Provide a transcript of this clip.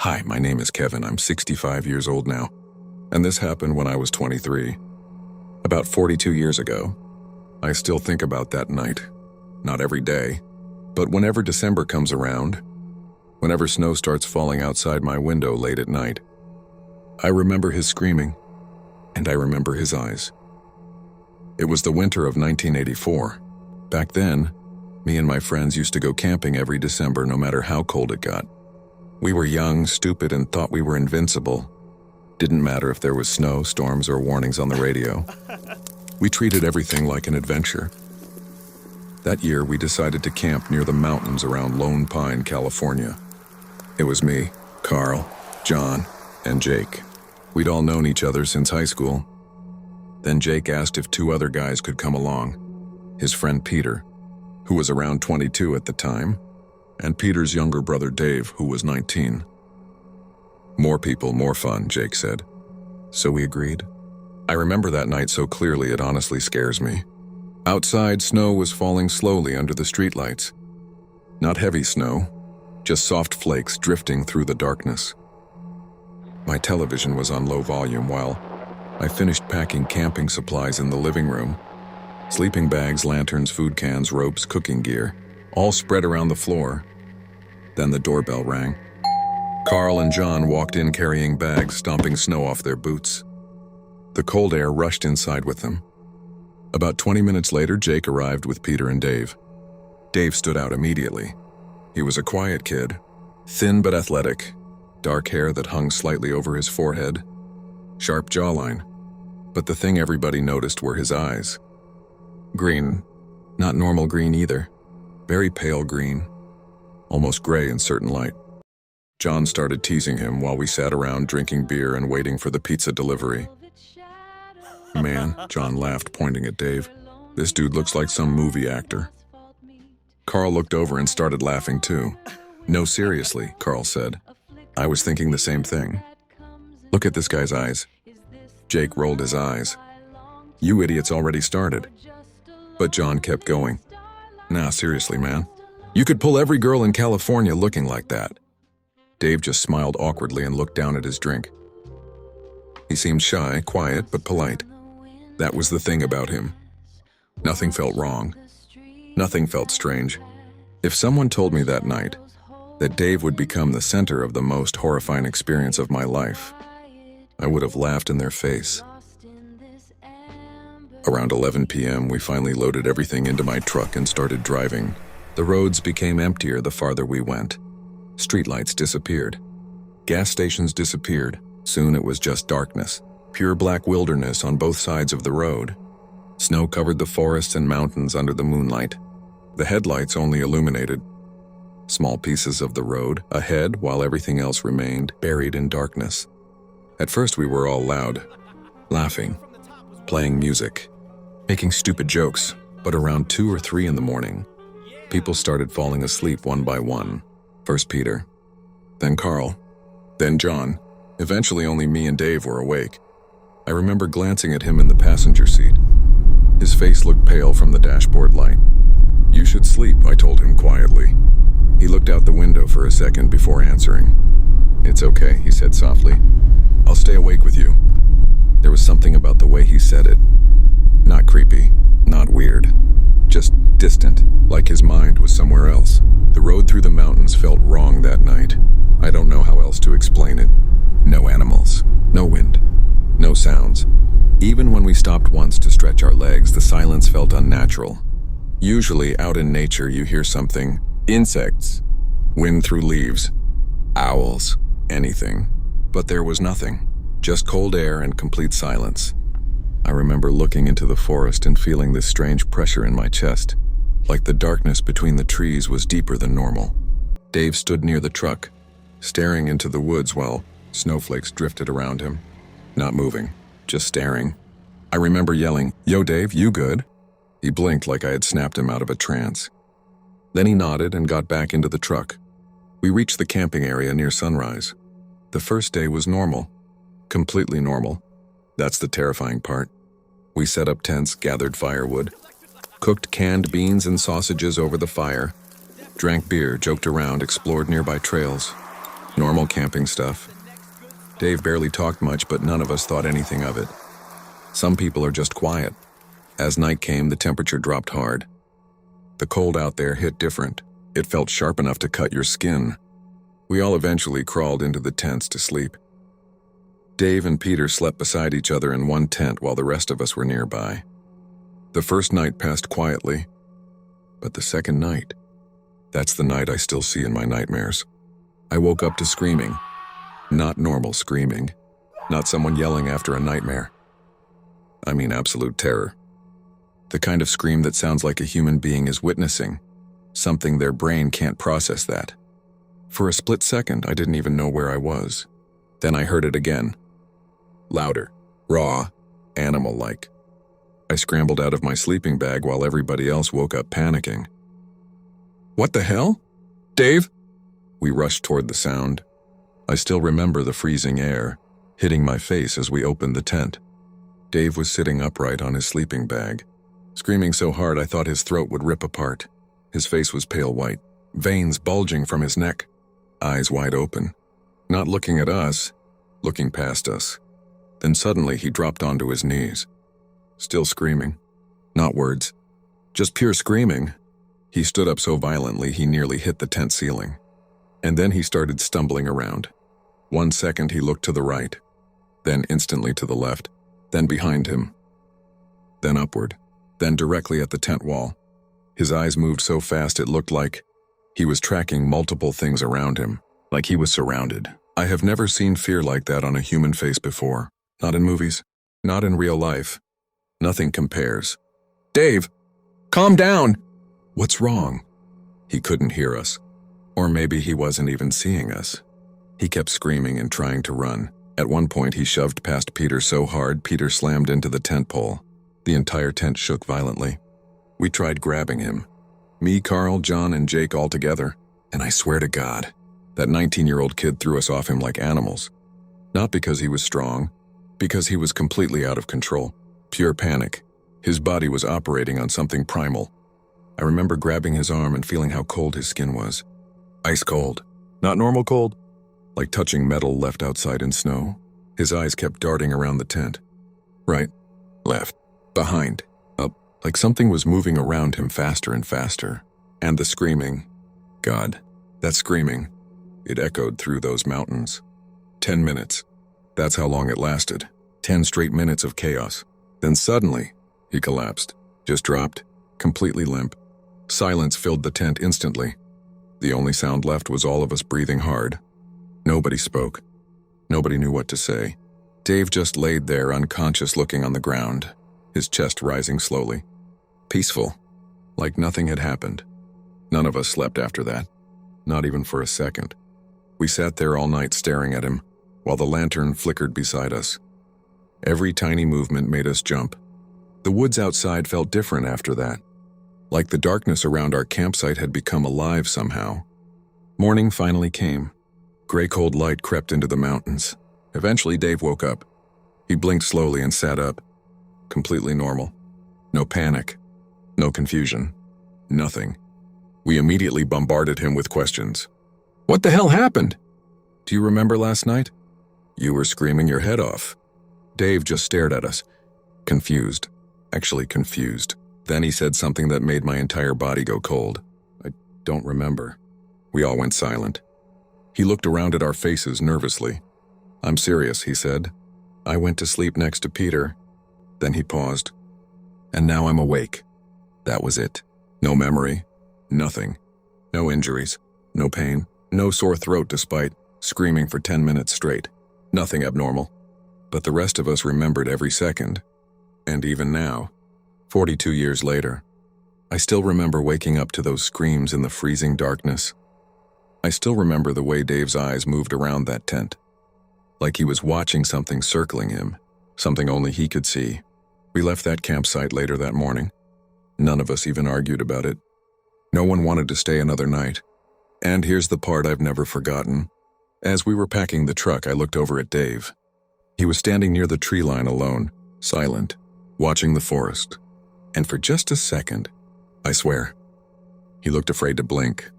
Hi, my name is Kevin. I'm 65 years old now, and this happened when I was 23. About 42 years ago. I still think about that night. Not every day, but whenever December comes around, whenever snow starts falling outside my window late at night, I remember his screaming, and I remember his eyes. It was the winter of 1984. Back then, me and my friends used to go camping every December no matter how cold it got. We were young, stupid, and thought we were invincible. Didn't matter if there was snow, storms, or warnings on the radio. We treated everything like an adventure. That year, we decided to camp near the mountains around Lone Pine, California. It was me, Carl, John, and Jake. We'd all known each other since high school. Then Jake asked if two other guys could come along. His friend Peter, who was around 22 at the time, and Peter's younger brother Dave, who was 19. More people, more fun, Jake said. So we agreed. I remember that night so clearly it honestly scares me. Outside, snow was falling slowly under the streetlights. Not heavy snow, just soft flakes drifting through the darkness. My television was on low volume while I finished packing camping supplies in the living room. Sleeping bags, lanterns, food cans, ropes, cooking gear, all spread around the floor. Then the doorbell rang. Carl and John walked in carrying bags, stomping snow off their boots. The cold air rushed inside with them. About 20 minutes later, Jake arrived with Peter and Dave. Dave stood out immediately. He was a quiet kid, thin but athletic, dark hair that hung slightly over his forehead, sharp jawline. But the thing everybody noticed were his eyes. Green, not normal green either. Very pale green, almost gray in certain light. John started teasing him while we sat around drinking beer and waiting for the pizza delivery. Man, John laughed, pointing at Dave. This dude looks like some movie actor. Carl looked over and started laughing too. No, seriously, Carl said. I was thinking the same thing. Look at this guy's eyes. Jake rolled his eyes. You idiots already started. But John kept going. Nah, seriously, man. You could pull every girl in California looking like that. Dave just smiled awkwardly and looked down at his drink. He seemed shy, quiet, but polite. That was the thing about him. Nothing felt wrong. Nothing felt strange. If someone told me that night that Dave would become the center of the most horrifying experience of my life, I would have laughed in their face. Around 11 p.m., we finally loaded everything into my truck and started driving. The roads became emptier the farther we went. Streetlights disappeared. Gas stations disappeared. Soon it was just darkness, pure black wilderness on both sides of the road. Snow covered the forests and mountains under the moonlight. The headlights only illuminated small pieces of the road ahead while everything else remained buried in darkness. At first we were all loud, laughing, playing music, making stupid jokes, but around 2 or 3 in the morning, people started falling asleep one by one. First Peter, then Carl, then John. Eventually only me and Dave were awake. I remember glancing at him in the passenger seat. His face looked pale from the dashboard light. You should sleep, I told him quietly. He looked out the window for a second before answering. It's okay, he said softly. I'll stay awake with you. There was something about the way he said it. Not creepy, not weird, just distant, like his mind was somewhere else. The road through the mountains felt wrong that night. I don't know how else to explain it. No animals, no wind, no sounds. Even when we stopped once to stretch our legs, the silence felt unnatural. Usually out in nature you hear something. Insects, wind through leaves, owls, anything. But there was nothing, just cold air and complete silence. I remember looking into the forest and feeling this strange pressure in my chest, like the darkness between the trees was deeper than normal. Dave stood near the truck, staring into the woods while snowflakes drifted around him. Not moving, just staring. I remember yelling, "Yo, Dave, you good?" He blinked like I had snapped him out of a trance. Then he nodded and got back into the truck. We reached the camping area near sunrise. The first day was normal, completely normal. That's the terrifying part. We set up tents, gathered firewood, cooked canned beans and sausages over the fire, drank beer, joked around, explored nearby trails. Normal camping stuff. Dave barely talked much, but none of us thought anything of it. Some people are just quiet. As night came, the temperature dropped hard. The cold out there hit different. It felt sharp enough to cut your skin. We all eventually crawled into the tents to sleep. Dave and Peter slept beside each other in one tent while the rest of us were nearby. The first night passed quietly, but the second night, that's the night I still see in my nightmares. I woke up to screaming. Not normal screaming. Not someone yelling after a nightmare. I mean absolute terror. The kind of scream that sounds like a human being is witnessing something their brain can't process that. For a split second, I didn't even know where I was. Then I heard it again. Louder, raw, animal-like. I scrambled out of my sleeping bag while everybody else woke up panicking. What the hell? Dave? We rushed toward the sound. I still remember the freezing air hitting my face as we opened the tent. Dave was sitting upright on his sleeping bag, screaming so hard I thought his throat would rip apart. His face was pale white, veins bulging from his neck, eyes wide open, not looking at us, looking past us. Then suddenly he dropped onto his knees, still screaming. Not words, just pure screaming. He stood up so violently he nearly hit the tent ceiling. And then he started stumbling around. 1 second he looked to the right, then instantly to the left, then behind him, then upward, then directly at the tent wall. His eyes moved so fast it looked like he was tracking multiple things around him, like he was surrounded. I have never seen fear like that on a human face before. Not in movies, not in real life. Nothing compares. Dave, calm down! What's wrong? He couldn't hear us. Or maybe he wasn't even seeing us. He kept screaming and trying to run. At one point, he shoved past Peter so hard, Peter slammed into the tent pole. The entire tent shook violently. We tried grabbing him. Me, Carl, John, and Jake all together. And I swear to God, that 19-year-old kid threw us off him like animals. Not because he was strong, because he was completely out of control. Pure panic. His body was operating on something primal. I remember grabbing his arm and feeling how cold his skin was. Ice cold. Not normal cold. Like touching metal left outside in snow. His eyes kept darting around the tent. Right, left, behind, up, like something was moving around him faster and faster. And the screaming. God, that screaming. It echoed through those mountains. 10 minutes. That's how long it lasted. 10 straight minutes of chaos. Then suddenly, he collapsed. Just dropped, completely limp. Silence filled the tent instantly. The only sound left was all of us breathing hard. Nobody spoke. Nobody knew what to say. Dave just laid there unconscious looking on the ground, his chest rising slowly. Peaceful, like nothing had happened. None of us slept after that, not even for a second. We sat there all night staring at him, while the lantern flickered beside us. Every tiny movement made us jump. The woods outside felt different after that, like the darkness around our campsite had become alive somehow. Morning finally came. Gray cold light crept into the mountains. Eventually Dave woke up. He blinked slowly and sat up. Completely normal. No panic. No confusion. Nothing. We immediately bombarded him with questions. What the hell happened? Do you remember last night? You were screaming your head off. Dave just stared at us. Confused. Actually confused. Then he said something that made my entire body go cold. I don't remember. We all went silent. He looked around at our faces nervously. I'm serious, he said. I went to sleep next to Peter. Then he paused. And now I'm awake. That was it. No memory. Nothing. No injuries. No pain. No sore throat despite screaming for 10 minutes straight. Nothing abnormal. But the rest of us remembered every second. And even now, 42 years later, I still remember waking up to those screams in the freezing darkness. I still remember the way Dave's eyes moved around that tent, like he was watching something circling him, something only he could see. We left that campsite later that morning. None of us even argued about it. No one wanted to stay another night. And here's the part I've never forgotten. As we were packing the truck, I looked over at Dave. He was standing near the tree line alone, silent, watching the forest. And for just a second, I swear, he looked afraid to blink.